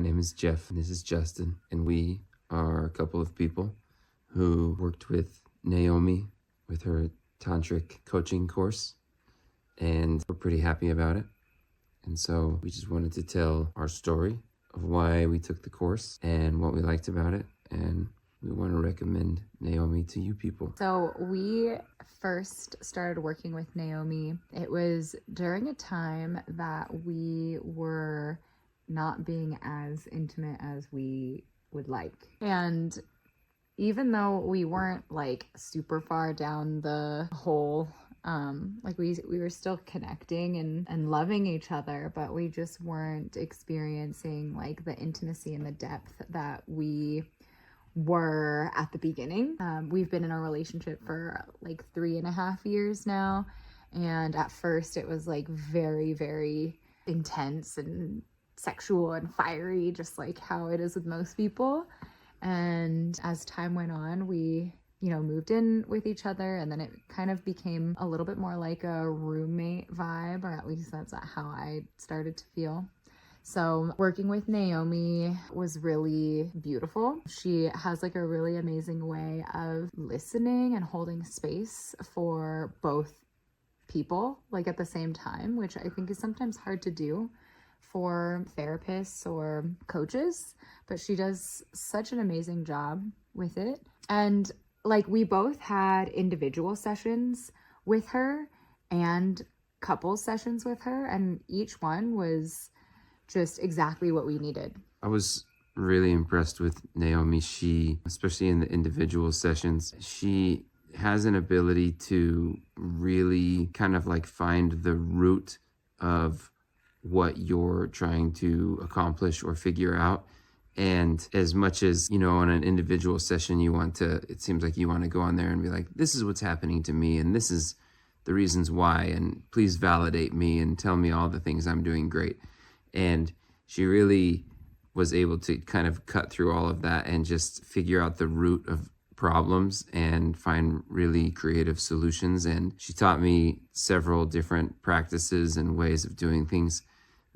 name is Jeff, and this is Justyn, and we are a couple of people who worked with Naomi with her tantric coaching course, and we're pretty happy about it. And so we just wanted to tell our story of why we took the course and what we liked about it, and we want to recommend Naomi to you people. So we first started working with Naomi. It was during a time that we were not being as intimate as we would like. And even though we weren't like super far down the hole, like we were still connecting and loving each other, but we just weren't experiencing like the intimacy and the depth that we were at the beginning. We've been in a relationship for like 3.5 years now. And at first it was like very, very intense and sexual and fiery, just like how it is with most people. And as time went on, we, moved in with each other, and then it kind of became a little bit more like a roommate vibe, or at least that's how I started to feel. So working with Naomi was really beautiful. She has like a really amazing way of listening and holding space for both people, like at the same time, which I think is sometimes hard to do for therapists or coaches, but she does such an amazing job with it. And like we both had individual sessions with her and couple sessions with her, and each one was just exactly what we needed. I was really impressed with Naomi. She, especially in the individual sessions, she has an ability to really kind of like find the root of what you're trying to accomplish or figure out. And as much as, on an individual session, it seems like you want to go on there and be like, this is what's happening to me, and this is the reasons why, and please validate me and tell me all the things I'm doing great. And she really was able to kind of cut through all of that and just figure out the root of problems and find really creative solutions. And she taught me several different practices and ways of doing things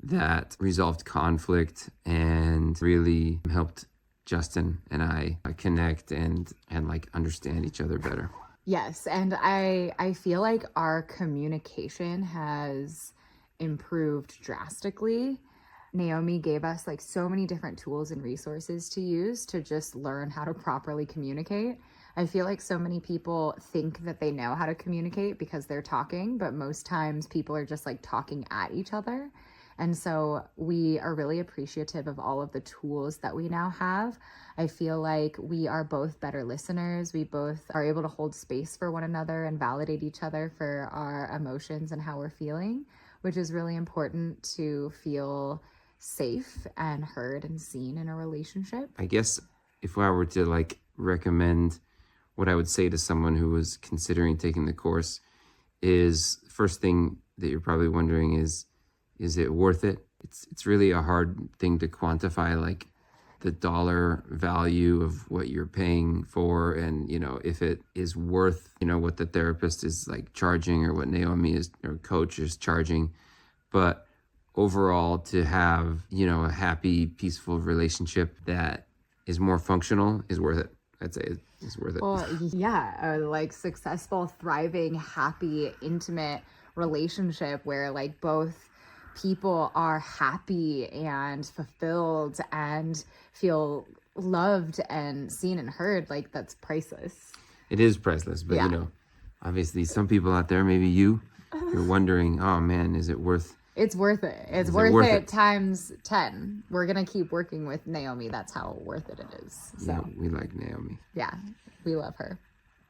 that resolved conflict and really helped Justyn and I connect and like understand each other better. Yes, and I feel like our communication has improved drastically. Naomi gave us like so many different tools and resources to use to just learn how to properly communicate. I feel like so many people think that they know how to communicate because they're talking, but most times people are just like talking at each other. And so we are really appreciative of all of the tools that we now have. I feel like we are both better listeners. We both are able to hold space for one another and validate each other for our emotions and how we're feeling, which is really important to feel safe and heard and seen in a relationship. I guess if I were to like recommend what I would say to someone who was considering taking the course is, first thing that you're probably wondering is it worth it? It's really a hard thing to quantify, like the dollar value of what you're paying for, and if it is worth what the therapist is like charging or what Naomi is or coach is charging. But overall, to have a happy, peaceful relationship that is more functional is worth it. I'd say it's worth it. Well, yeah, a like successful, thriving, happy, intimate relationship where like both people are happy and fulfilled and feel loved and seen and heard, like that's priceless. It is priceless, but yeah. Obviously some people out there, maybe you're wondering, oh man, is it worth? It's worth it. It's worth it times 10. We're gonna keep working with Naomi. That's how worth it is. So yeah, we like Naomi. Yeah, we love her.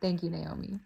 Thank you, Naomi.